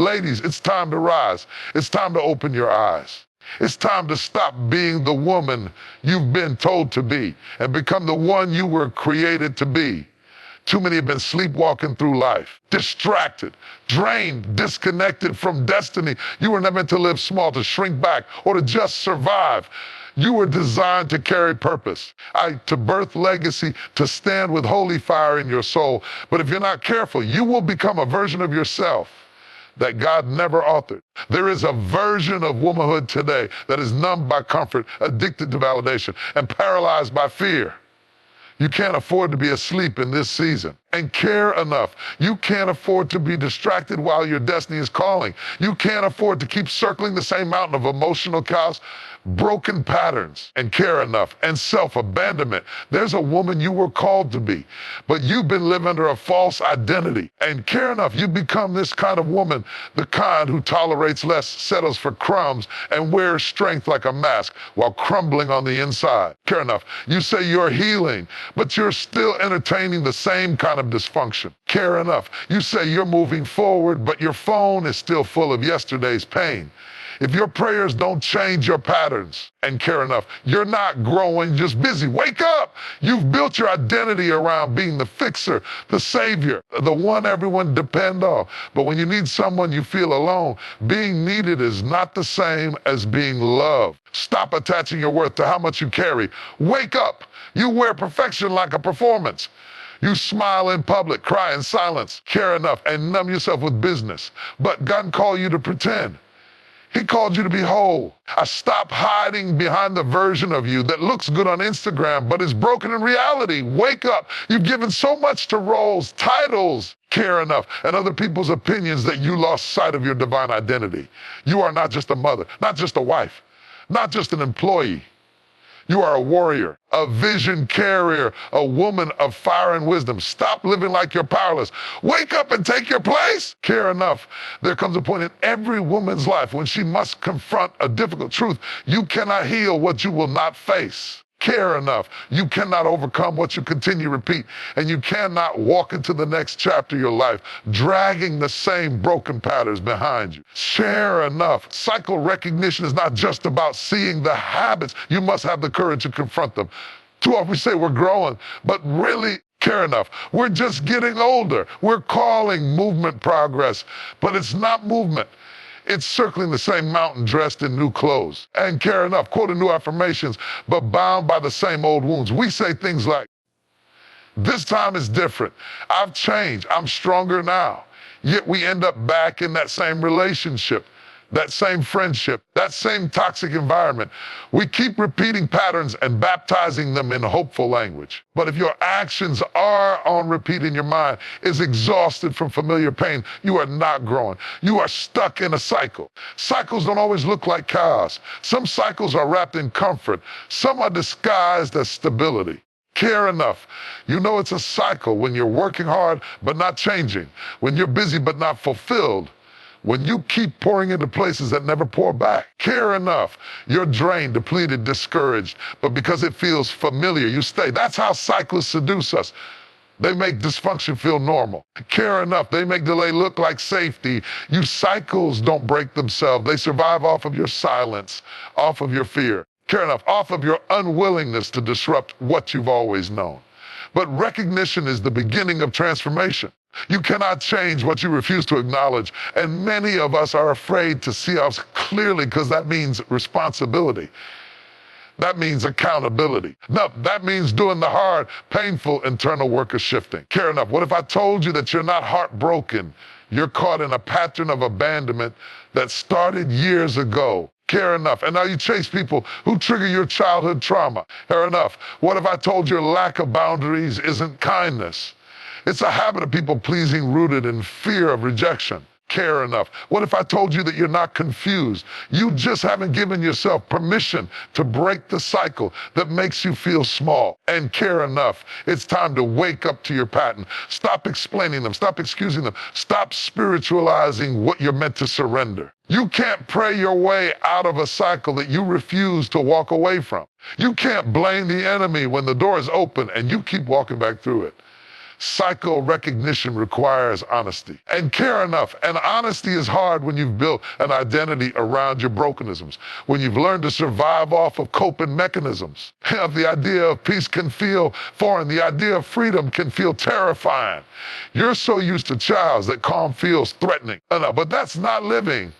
Ladies, it's time to rise. It's time to open your eyes. It's time to stop being the woman you've been told to be and become the one you were created to be. Too many have been sleepwalking through life, distracted, drained, disconnected from destiny. You were never meant to live small, to shrink back, or to just survive. You were designed to carry purpose, to birth legacy, to stand with holy fire in your soul. But if you're not careful, you will become a version of yourself that God never authored. There is a version of womanhood today that is numbed by comfort, addicted to validation, and paralyzed by fear. You can't afford to be asleep in this season and care enough. You can't afford to be distracted while your destiny is calling. You can't afford to keep circling the same mountain of emotional chaos, broken patterns, and care enough, and self-abandonment. There's a woman you were called to be, but you've been living under a false identity. And care enough, you become this kind of woman, the kind who tolerates less, settles for crumbs, and wears strength like a mask while crumbling on the inside. Care enough, you say you're healing, but you're still entertaining the same kind of dysfunction. Care enough, you say you're moving forward, but your phone is still full of yesterday's pain. If your prayers don't change your patterns, and care enough, you're not growing, just busy. Wake up! You've built your identity around being the fixer, the savior, the one everyone depend on. But when you need someone, you feel alone. Being needed is not the same as being loved. Stop attaching your worth to how much you carry. Wake up! You wear perfection like a performance. You smile in public, cry in silence, care enough, and numb yourself with business. But God didn't call you to pretend. He called you to be whole. Stop hiding behind the version of you that looks good on Instagram but is broken in reality. Wake up. You've given so much to roles, titles, care enough, and other people's opinions that you lost sight of your divine identity. You are not just a mother, not just a wife, not just an employee. You are a warrior, a vision carrier, a woman of fire and wisdom. Stop living like you're powerless. Wake up and take your place. Care enough. There comes a point in every woman's life when she must confront a difficult truth. You cannot heal what you will not face. Care enough. You cannot overcome what you continue to repeat, and you cannot walk into the next chapter of your life dragging the same broken patterns behind you. Share enough. Cycle recognition is not just about seeing the habits. You must have the courage to confront them. Too often we say we're growing, but really, care enough. We're just getting older. We're calling movement progress, but it's not movement. It's circling the same mountain dressed in new clothes. And care enough, quoting new affirmations, but bound by the same old wounds. We say things like, this time is different. I've changed. I'm stronger now. Yet we end up back in that same relationship, that same friendship, that same toxic environment. We keep repeating patterns and baptizing them in hopeful language. But if your actions are on repeat in your mind, is exhausted from familiar pain, you are not growing. You are stuck in a cycle. Cycles don't always look like chaos. Some cycles are wrapped in comfort. Some are disguised as stability. Care enough. You know it's a cycle when you're working hard but not changing, when you're busy but not fulfilled, when you keep pouring into places that never pour back. Care enough. You're drained, depleted, discouraged, but because it feels familiar, you stay. That's how cyclists seduce us. They make dysfunction feel normal. Care enough. They make delay look like safety. You cycles don't break themselves. They survive off of your silence, off of your fear. Care enough. Off of your unwillingness to disrupt what you've always known. But recognition is the beginning of transformation. You cannot change what you refuse to acknowledge, and many of us are afraid to see us clearly because that means responsibility. That means accountability. No, that means doing the hard, painful internal work of shifting. Care enough. What if I told you that you're not heartbroken? You're caught in a pattern of abandonment that started years ago. Care enough. And now you chase people who trigger your childhood trauma. Care enough. What if I told you your lack of boundaries isn't kindness? It's a habit of people pleasing rooted in fear of rejection. Care enough. What if I told you that you're not confused? You just haven't given yourself permission to break the cycle that makes you feel small. And care enough. It's time to wake up to your pattern. Stop explaining them. Stop excusing them. Stop spiritualizing what you're meant to surrender. You can't pray your way out of a cycle that you refuse to walk away from. You can't blame the enemy when the door is open and you keep walking back through it. Cycle recognition requires honesty. And care enough. And honesty is hard when you've built an identity around your brokenisms, when you've learned to survive off of coping mechanisms. The idea of peace can feel foreign. The idea of freedom can feel terrifying. You're so used to chows that calm feels threatening. But that's not living.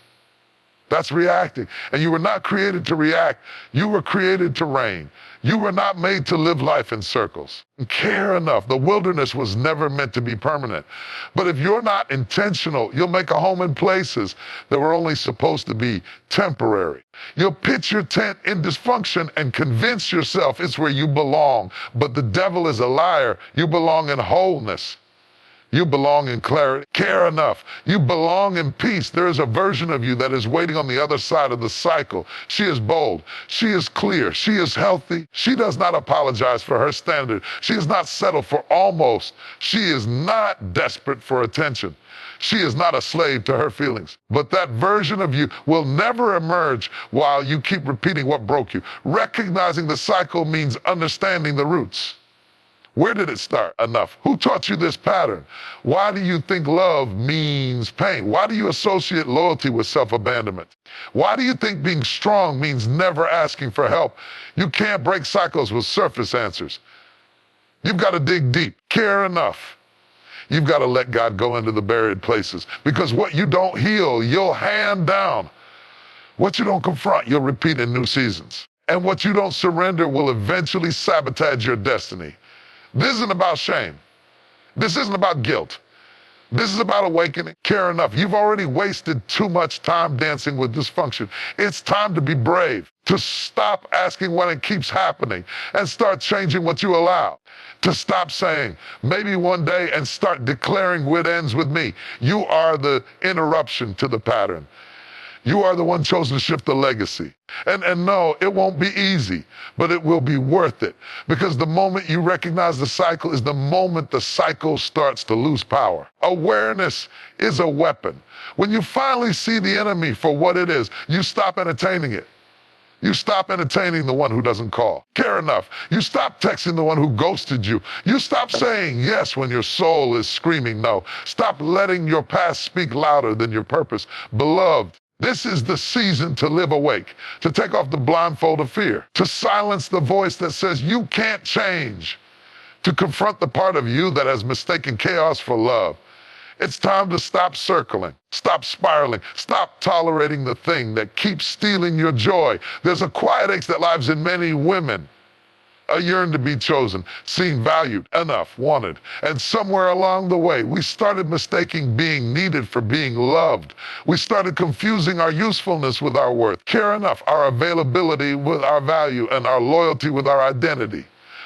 That's reacting. And you were not created to react. You were created to reign. You were not made to live life in circles. Care enough. The wilderness was never meant to be permanent. But if you're not intentional, you'll make a home in places that were only supposed to be temporary. You'll pitch your tent in dysfunction and convince yourself it's where you belong. But the devil is a liar. You belong in wholeness. You belong in clarity. Care enough. You belong in peace. There is a version of you that is waiting on the other side of the cycle. She is bold. She is clear. She is healthy. She does not apologize for her standard. She is not settled for almost. She is not desperate for attention. She is not a slave to her feelings. But that version of you will never emerge while you keep repeating what broke you. Recognizing the cycle means understanding the roots. Where did it start? Enough. Who taught you this pattern? Why do you think love means pain? Why do you associate loyalty with self-abandonment? Why do you think being strong means never asking for help? You can't break cycles with surface answers. You've got to dig deep. Care enough. You've got to let God go into the buried places, because what you don't heal, you'll hand down. What you don't confront, you'll repeat in new seasons. And what you don't surrender will eventually sabotage your destiny. This isn't about shame. This isn't about guilt. This is about awakening. Care enough. You've already wasted too much time dancing with dysfunction. It's time to be brave, to stop asking when it keeps happening and start changing what you allow. To stop saying, maybe one day, and start declaring what ends with me. You are the interruption to the pattern. You are the one chosen to shift the legacy. And no, it won't be easy, but it will be worth it. Because the moment you recognize the cycle is the moment the cycle starts to lose power. Awareness is a weapon. When you finally see the enemy for what it is, you stop entertaining it. You stop entertaining the one who doesn't call. Care enough. You stop texting the one who ghosted you. You stop saying yes when your soul is screaming no. Stop letting your past speak louder than your purpose. Beloved, this is the season to live awake, to take off the blindfold of fear, to silence the voice that says you can't change, to confront the part of you that has mistaken chaos for love. It's time to stop circling, stop spiraling, stop tolerating the thing that keeps stealing your joy. There's a quiet ache that lives in many women. A yearn to be chosen, seen, valued, enough, wanted. And somewhere along the way, we started mistaking being needed for being loved. We started confusing our usefulness with our worth, care enough, our availability with our value, and our loyalty with our identity.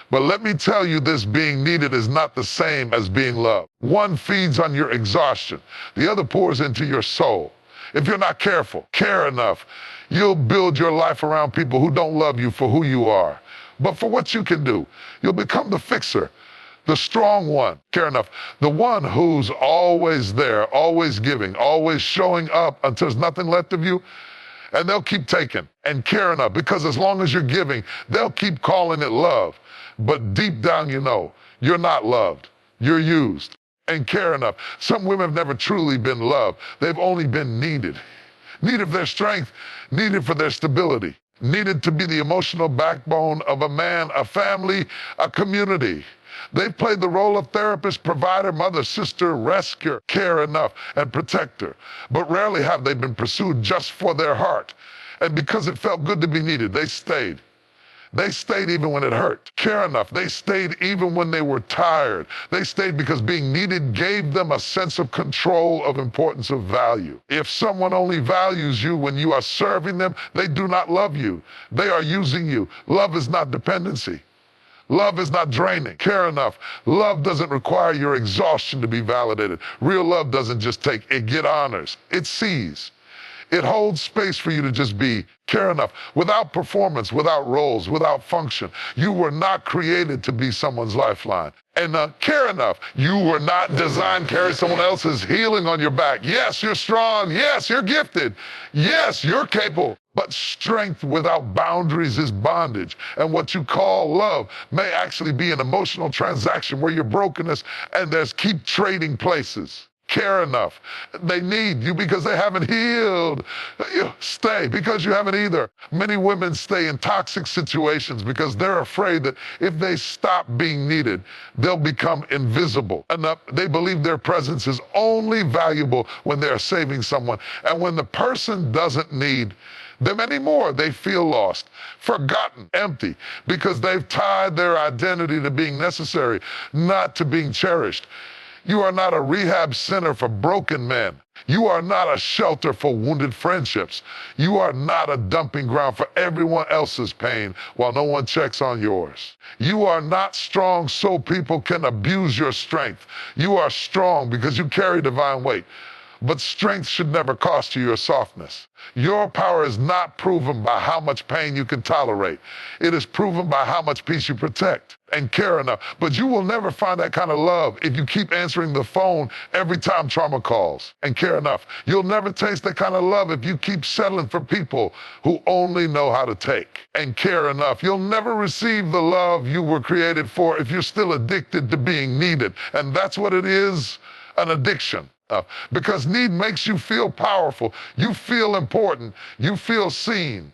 But let me tell you, this being needed is not the same as being loved. One feeds on your exhaustion. The other pours into your soul. If you're not careful, care enough, you'll build your life around people who don't love you for who you are, but for what you can do. You'll become the fixer, the strong one, care enough, the one who's always there, always giving, always showing up until there's nothing left of you. And they'll keep taking and care enough, because as long as you're giving, they'll keep calling it love. But deep down, you know, you're not loved. You're used. And care enough. Some women have never truly been loved. They've only been needed. Needed for their strength, needed for their stability, needed to be the emotional backbone of a man, a family, a community. They've played the role of therapist, provider, mother, sister, rescuer, care enough, and protector. But rarely have they been pursued just for their heart. And because it felt good to be needed, they stayed. They stayed even when it hurt. Care enough. They stayed even when they were tired. They stayed because being needed gave them a sense of control, of importance, of value. If someone only values you when you are serving them, they do not love you. They are using you. Love is not dependency. Love is not draining. Care enough. Love doesn't require your exhaustion to be validated. Real love doesn't just take, it honors. It sees. It holds space for you to just be. Care enough. Without performance, without roles, without function. You were not created to be someone's lifeline. And care enough. You were not designed to carry someone else's healing on your back. Yes, you're strong. Yes, you're gifted. Yes, you're capable. But strength without boundaries is bondage. And what you call love may actually be an emotional transaction where your brokenness and there's keep trading places. Care enough. They need you because they haven't healed. You stay because you haven't either. Many women stay in toxic situations because they're afraid that if they stop being needed, they'll become invisible enough. They believe their presence is only valuable when they're saving someone. And when the person doesn't need them anymore, they feel lost, forgotten, empty, because they've tied their identity to being necessary, not to being cherished. You are not a rehab center for broken men. You are not a shelter for wounded friendships. You are not a dumping ground for everyone else's pain while no one checks on yours. You are not strong so people can abuse your strength. You are strong because you carry divine weight. But strength should never cost you your softness. Your power is not proven by how much pain you can tolerate. It is proven by how much peace you protect and care enough. But you will never find that kind of love if you keep answering the phone every time trauma calls and care enough. You'll never taste that kind of love if you keep settling for people who only know how to take and care enough. You'll never receive the love you were created for if you're still addicted to being needed. And that's what it is, an addiction. Because need makes you feel powerful. You feel important. You feel seen.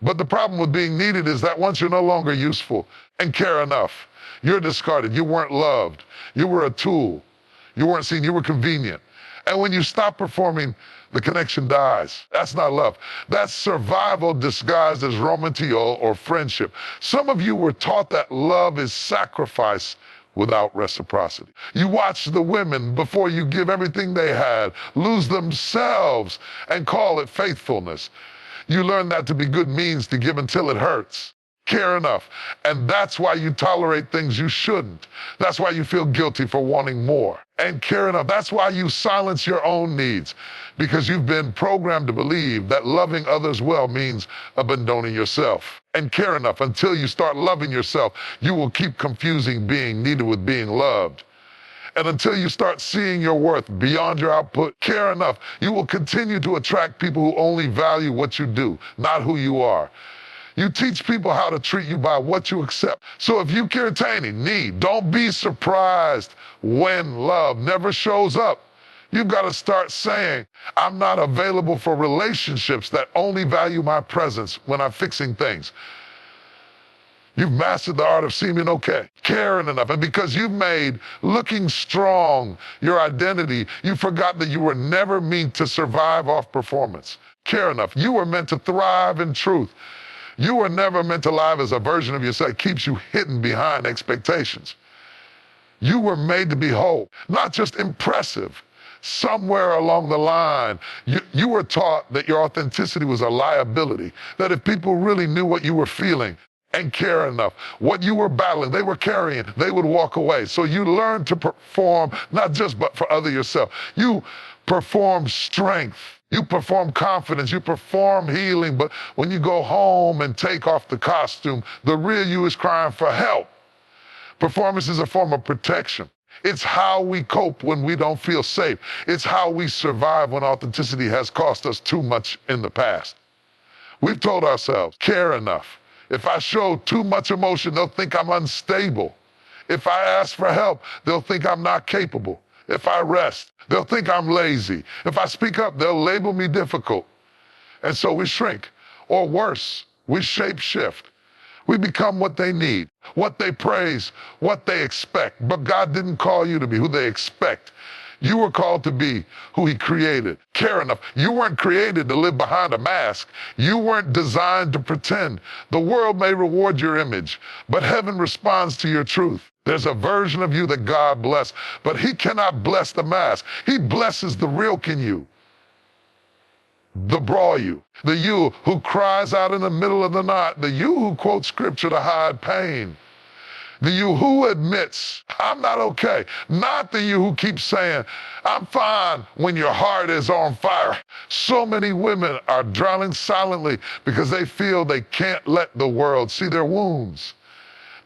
But the problem with being needed is that once you're no longer useful and care enough, you're discarded. You weren't loved. You were a tool. You weren't seen. You were convenient. And when you stop performing, the connection dies. That's not love. That's survival disguised as romantio or friendship. Some of you were taught that love is sacrifice without reciprocity. You watch the women, before you give everything they had, lose themselves and call it faithfulness. You learn that to be good means to give until it hurts. Care enough. And that's why you tolerate things you shouldn't. That's why you feel guilty for wanting more. And care enough. That's why you silence your own needs, because you've been programmed to believe that loving others well means abandoning yourself. And care enough. Until you start loving yourself, you will keep confusing being needed with being loved. And until you start seeing your worth beyond your output, care enough, you will continue to attract people who only value what you do, not who you are. You teach people how to treat you by what you accept. So if you keep entertaining need, don't be surprised when love never shows up. You've got to start saying, I'm not available for relationships that only value my presence when I'm fixing things. You've mastered the art of seeming okay, caring enough. And because you've made looking strong your identity, you forgot that you were never meant to survive off performance. Care enough. You were meant to thrive in truth. You were never meant to live as a version of yourself that keeps you hidden behind expectations. You were made to be whole, not just impressive. Somewhere along the line, you were taught that your authenticity was a liability, that if people really knew what you were feeling and care enough, what you were battling, they were carrying, they would walk away. So you learned to perform, not just but for other yourself. You perform strength. You perform confidence, you perform healing, but when you go home and take off the costume, the real you is crying for help. Performance is a form of protection. It's how we cope when we don't feel safe. It's how we survive when authenticity has cost us too much in the past. We've told ourselves, care enough. If I show too much emotion, they'll think I'm unstable. If I ask for help, they'll think I'm not capable. If I rest, they'll think I'm lazy. If I speak up, they'll label me difficult. And so we shrink. Or worse, we shape shift. We become what they need, what they praise, what they expect. But God didn't call you to be who they expect. You were called to be who He created. Care enough. You weren't created to live behind a mask. You weren't designed to pretend. The world may reward your image, but heaven responds to your truth. There's a version of you that God bless, but He cannot bless the mask. He blesses the real you, the brawl you, the you who cries out in the middle of the night, the you who quotes scripture to hide pain, the you who admits, I'm not okay, not the you who keeps saying, I'm fine when your heart is on fire. So many women are drowning silently because they feel they can't let the world see their wounds.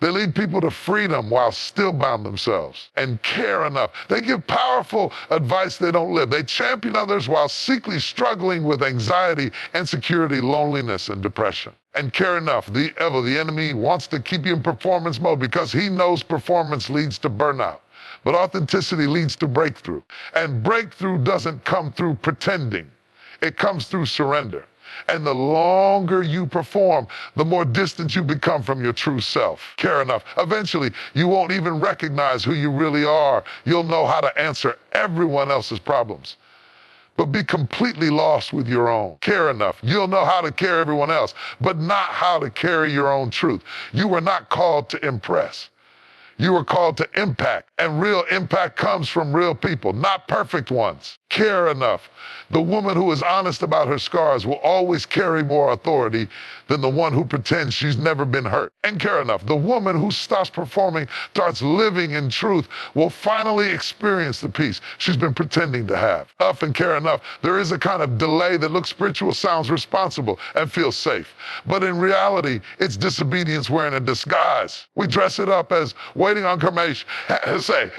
They lead people to freedom while still bound themselves. And care enough. They give powerful advice they don't live. They champion others while secretly struggling with anxiety, insecurity, loneliness, and depression. And care enough. The enemy wants to keep you in performance mode because he knows performance leads to burnout. But authenticity leads to breakthrough. And breakthrough doesn't come through pretending. It comes through surrender. And the longer you perform, the more distant you become from your true self. Care enough. Eventually, you won't even recognize who you really are. You'll know how to answer everyone else's problems, but be completely lost with your own. Care enough. You'll know how to carry everyone else, but not how to carry your own truth. You were not called to impress. You were called to impact, and real impact comes from real people, not perfect ones. Care enough. The woman who is honest about her scars will always carry more authority than the one who pretends she's never been hurt. And care enough. The woman who stops performing, starts living in truth, will finally experience the peace she's been pretending to have. And care enough. There is a kind of delay that looks spiritual, sounds responsible, and feels safe. But in reality, it's disobedience wearing a disguise. We dress it up as waiting on confirmation. Say,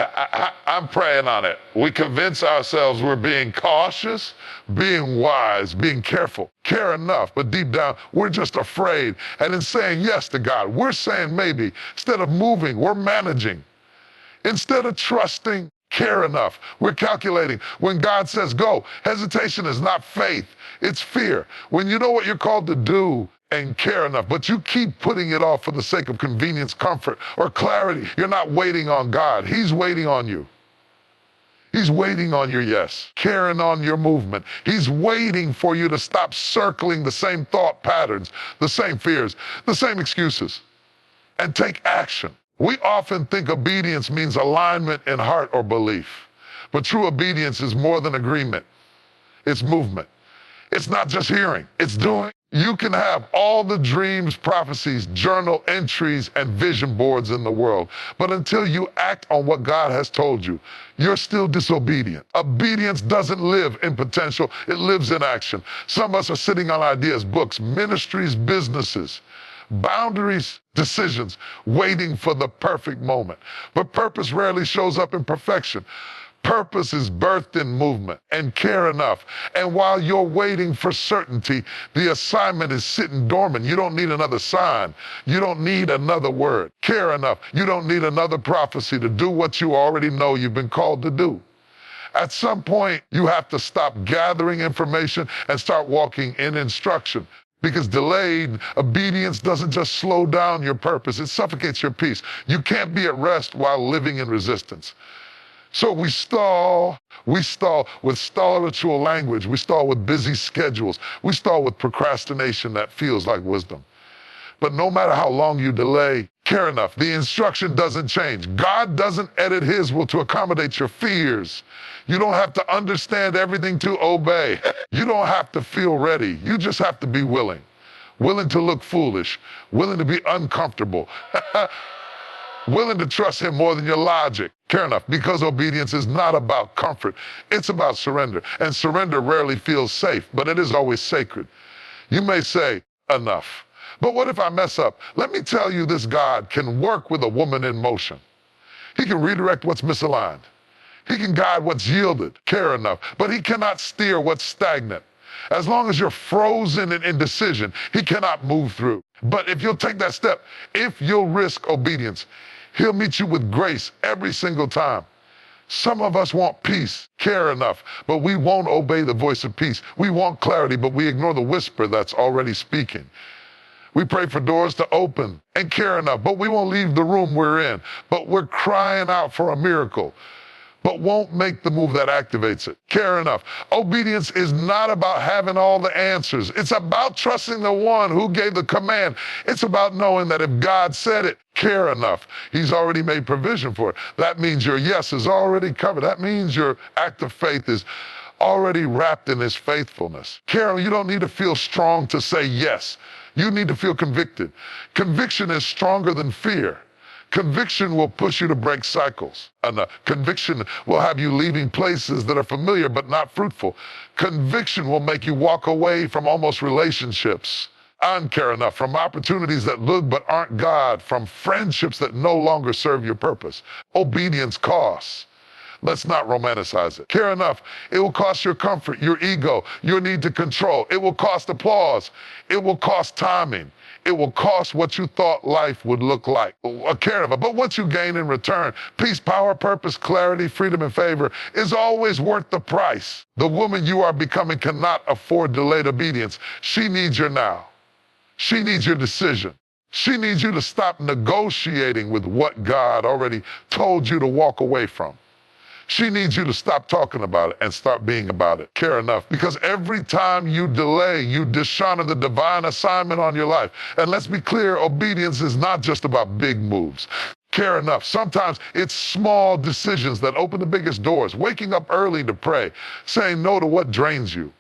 I'm praying on it. We convince ourselves we're being cautious, being wise, being careful. Care enough, but deep down, we're just afraid. And in saying yes to God, we're saying maybe. Instead of moving, we're managing. Instead of trusting, care enough, we're calculating. When God says go, hesitation is not faith, it's fear. When you know what you're called to do and care enough, but you keep putting it off for the sake of convenience, comfort, or clarity, you're not waiting on God. He's waiting on you. He's waiting on your yes, carrying on your movement. He's waiting for you to stop circling the same thought patterns, the same fears, the same excuses, and take action. We often think obedience means alignment in heart or belief, but true obedience is more than agreement. It's movement. It's not just hearing, it's doing. You can have all the dreams, prophecies, journal entries, and vision boards in the world, but until you act on what God has told you, you're still disobedient. Obedience doesn't live in potential, it lives in action. Some of us are sitting on ideas, books, ministries, businesses, boundaries, decisions, waiting for the perfect moment. But purpose rarely shows up in perfection. Purpose is birthed in movement, and care enough. And while you're waiting for certainty, the assignment is sitting dormant. You don't need another sign. You don't need another word. Care enough. You don't need another prophecy to do what you already know you've been called to do. At some point, you have to stop gathering information and start walking in instruction. Because delayed obedience doesn't just slow down your purpose, it suffocates your peace. You can't be at rest while living in resistance. So we stall with stallitual language. We stall with busy schedules. We stall with procrastination that feels like wisdom. But no matter how long you delay, care enough. The instruction doesn't change. God doesn't edit his will to accommodate your fears. You don't have to understand everything to obey. You don't have to feel ready. You just have to be willing. Willing to look foolish. Willing to be uncomfortable. Willing to trust him more than your logic. Care enough, because obedience is not about comfort. It's about surrender. And surrender rarely feels safe, but it is always sacred. You may say, enough. But what if I mess up? Let me tell you, this God can work with a woman in motion. He can redirect what's misaligned. He can guide what's yielded. Care enough. But he cannot steer what's stagnant. As long as you're frozen in indecision, he cannot move through. But if you'll take that step, if you'll risk obedience, he'll meet you with grace every single time. Some of us want peace, care enough, but we won't obey the voice of peace. We want clarity, but we ignore the whisper that's already speaking. We pray for doors to open and care enough, but we won't leave the room we're in. But we're crying out for a miracle, but won't make the move that activates it. Care enough. Obedience is not about having all the answers. It's about trusting the one who gave the command. It's about knowing that if God said it, care enough. He's already made provision for it. That means your yes is already covered. That means your act of faith is already wrapped in his faithfulness. Carol, you don't need to feel strong to say yes. You need to feel convicted. Conviction is stronger than fear. Conviction will push you to break cycles. And conviction will have you leaving places that are familiar but not fruitful. Conviction will make you walk away from almost relationships. Uncare enough, from opportunities that look but aren't God, from friendships that no longer serve your purpose. Obedience costs. Let's not romanticize it. Care enough. It will cost your comfort, your ego, your need to control. It will cost applause. It will cost timing. It will cost what you thought life would look like. Care enough. But what you gain in return, peace, power, purpose, clarity, freedom, and favor, is always worth the price. The woman you are becoming cannot afford delayed obedience. She needs your now. She needs your decision. She needs you to stop negotiating with what God already told you to walk away from. She needs you to stop talking about it and start being about it. Care enough. Because every time you delay, you dishonor the divine assignment on your life. And let's be clear, obedience is not just about big moves. Care enough. Sometimes it's small decisions that open the biggest doors. Waking up early to pray, saying no to what drains you,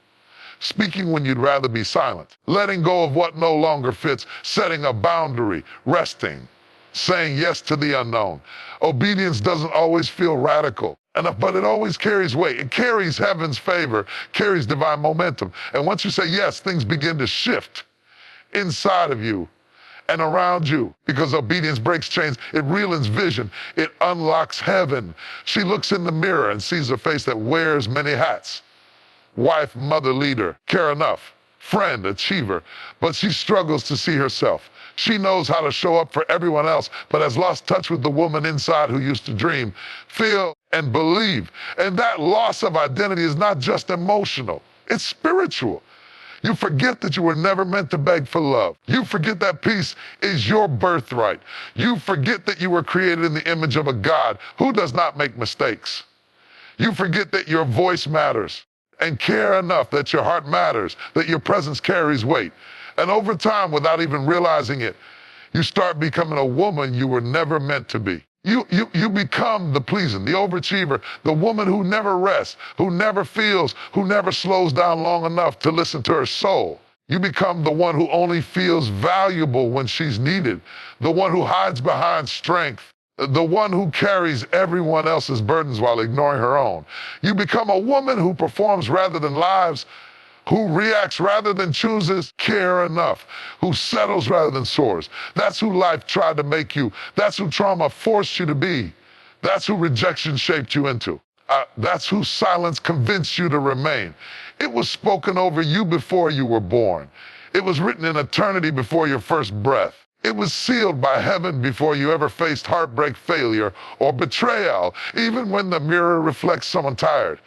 speaking when you'd rather be silent, letting go of what no longer fits, setting a boundary, resting, saying yes to the unknown. Obedience doesn't always feel radical enough, but it always carries weight. It carries heaven's favor, carries divine momentum. And once you say yes, things begin to shift inside of you and around you, because obedience breaks chains. It realigns vision. It unlocks heaven. She looks in the mirror and sees a face that wears many hats. Wife, mother, leader, care enough, friend, achiever, but she struggles to see herself. She knows how to show up for everyone else, but has lost touch with the woman inside who used to dream, feel, and believe. And that loss of identity is not just emotional, it's spiritual. You forget that you were never meant to beg for love. You forget that peace is your birthright. You forget that you were created in the image of a God who does not make mistakes. You forget that your voice matters, and care enough that your heart matters, that your presence carries weight. And over time, without even realizing it, you start becoming a woman you were never meant to be. You become the pleasing, the overachiever, the woman who never rests, who never feels, who never slows down long enough to listen to her soul. You become the one who only feels valuable when she's needed, the one who hides behind strength, the one who carries everyone else's burdens while ignoring her own. You become a woman who performs rather than lives, who reacts rather than chooses, care enough, who settles rather than soars. That's who life tried to make you. That's who trauma forced you to be. That's who rejection shaped you into. That's who silence convinced you to remain. It was spoken over you before you were born. It was written in eternity before your first breath. It was sealed by heaven before you ever faced heartbreak, failure, or betrayal, even when the mirror reflects someone tired,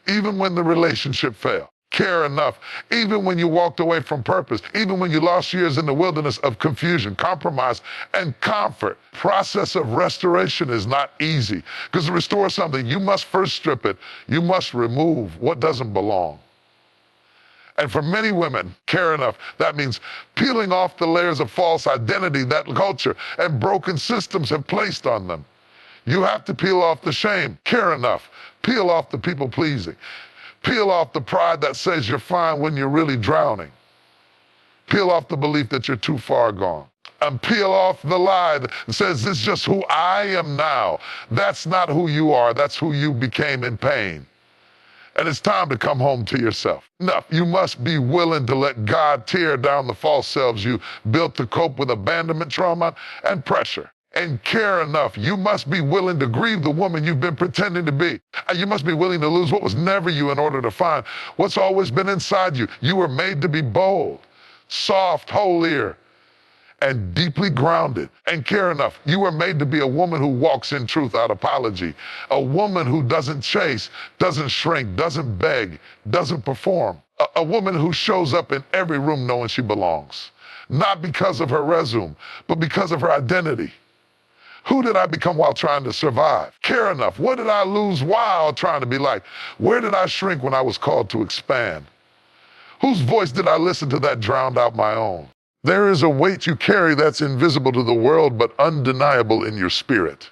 even when the relationship failed. Care enough, even when you walked away from purpose, even when you lost years in the wilderness of confusion, compromise, and comfort. Process of restoration is not easy, because to restore something, you must first strip it. You must remove what doesn't belong. And for many women, care enough, that means peeling off the layers of false identity that culture and broken systems have placed on them. You have to peel off the shame. Care enough. Peel off the people-pleasing. Peel off the pride that says you're fine when you're really drowning. Peel off the belief that you're too far gone. And peel off the lie that says this is just who I am now. That's not who you are. That's who you became in pain. And it's time to come home to yourself. No, you must be willing to let God tear down the false selves you built to cope with abandonment, trauma, and pressure. And care enough, you must be willing to grieve the woman you've been pretending to be. And you must be willing to lose what was never you in order to find what's always been inside you. You were made to be bold, soft, holier, and deeply grounded. And care enough, you were made to be a woman who walks in truth without apology. A woman who doesn't chase, doesn't shrink, doesn't beg, doesn't perform. A woman who shows up in every room knowing she belongs. Not because of her resume, but because of her identity. Who did I become while trying to survive? Care enough. What did I lose while trying to be like? Where did I shrink when I was called to expand? Whose voice did I listen to that drowned out my own? There is a weight you carry that's invisible to the world but undeniable in your spirit.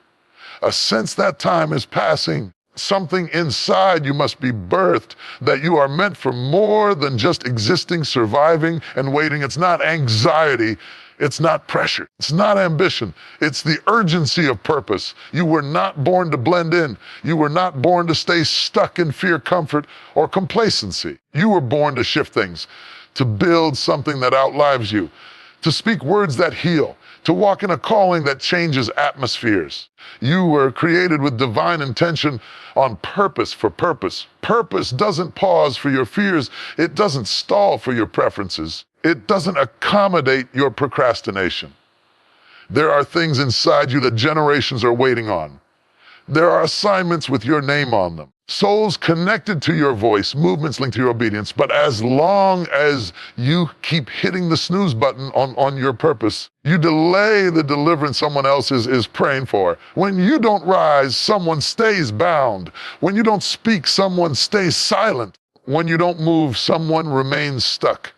A sense that time is passing. Something inside you must be birthed, that you are meant for more than just existing, surviving, and waiting. It's not anxiety. It's not pressure. It's not ambition. It's the urgency of purpose. You were not born to blend in. You were not born to stay stuck in fear, comfort, or complacency. You were born to shift things, to build something that outlives you, to speak words that heal, to walk in a calling that changes atmospheres. You were created with divine intention on purpose for purpose. Purpose doesn't pause for your fears. It doesn't stall for your preferences. It doesn't accommodate your procrastination. There are things inside you that generations are waiting on. There are assignments with your name on them. Souls connected to your voice, movements linked to your obedience. But as long as you keep hitting the snooze button on your purpose, you delay the deliverance someone else is praying for. When you don't rise, someone stays bound. When you don't speak, someone stays silent. When you don't move, someone remains stuck.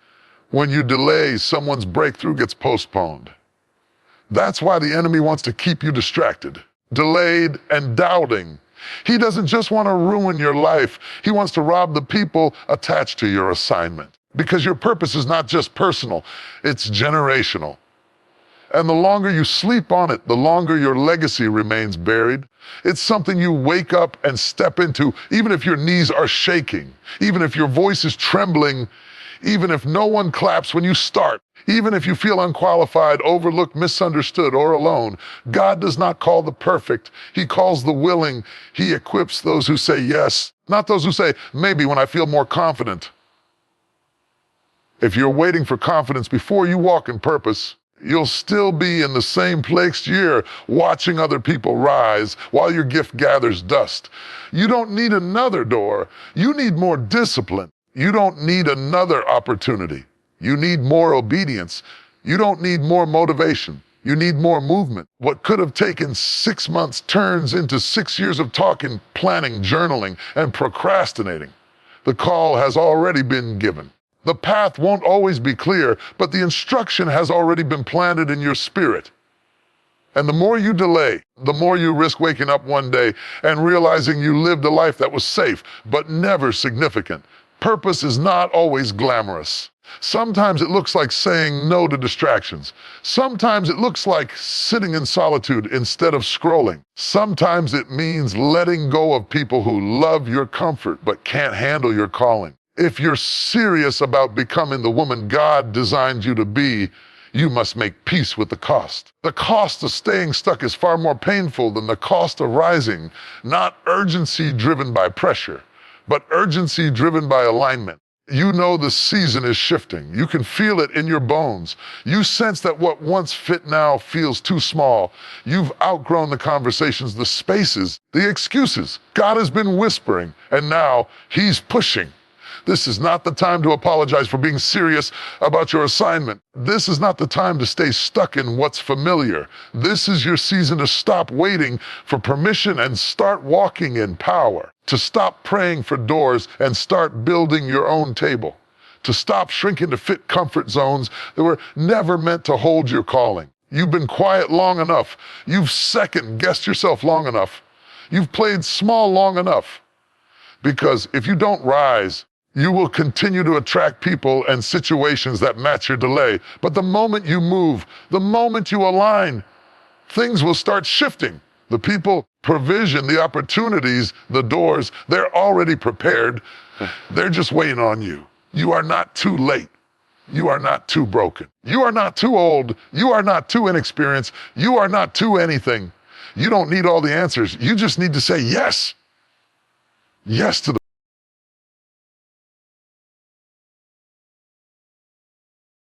When you delay, someone's breakthrough gets postponed. That's why the enemy wants to keep you distracted, delayed, and doubting. He doesn't just want to ruin your life. He wants to rob the people attached to your assignment. Because your purpose is not just personal, it's generational. And the longer you sleep on it, the longer your legacy remains buried. It's something you wake up and step into, even if your knees are shaking, even if your voice is trembling, even if no one claps when you start, even if you feel unqualified, overlooked, misunderstood, or alone. God does not call the perfect. He calls the willing. He equips those who say yes, not those who say maybe when I feel more confident. If you're waiting for confidence before you walk in purpose, you'll still be in the same place year watching other people rise while your gift gathers dust. You don't need another door. You need more discipline. You don't need another opportunity. You need more obedience. You don't need more motivation. You need more movement. What could have taken 6 months turns into 6 years of talking, planning, journaling, and procrastinating. The call has already been given. The path won't always be clear, but the instruction has already been planted in your spirit. And the more you delay, the more you risk waking up one day and realizing you lived a life that was safe, but never significant. Purpose is not always glamorous. Sometimes it looks like saying no to distractions. Sometimes it looks like sitting in solitude instead of scrolling. Sometimes it means letting go of people who love your comfort but can't handle your calling. If you're serious about becoming the woman God designed you to be, you must make peace with the cost. The cost of staying stuck is far more painful than the cost of rising, not urgency driven by pressure, but urgency driven by alignment. You know the season is shifting. You can feel it in your bones. You sense that what once fit now feels too small. You've outgrown the conversations, the spaces, the excuses. God has been whispering, and now He's pushing. This is not the time to apologize for being serious about your assignment. This is not the time to stay stuck in what's familiar. This is your season to stop waiting for permission and start walking in power. To stop praying for doors and start building your own table. To stop shrinking to fit comfort zones that were never meant to hold your calling. You've been quiet long enough. You've second-guessed yourself long enough. You've played small long enough. Because if you don't rise, you will continue to attract people and situations that match your delay. But the moment you move, the moment you align, things will start shifting. The people, provision, the opportunities, the doors, they're already prepared. They're just waiting on you. You are not too late. You are not too broken. You are not too old. You are not too inexperienced. You are not too anything. You don't need all the answers. You just need to say yes. Yes to the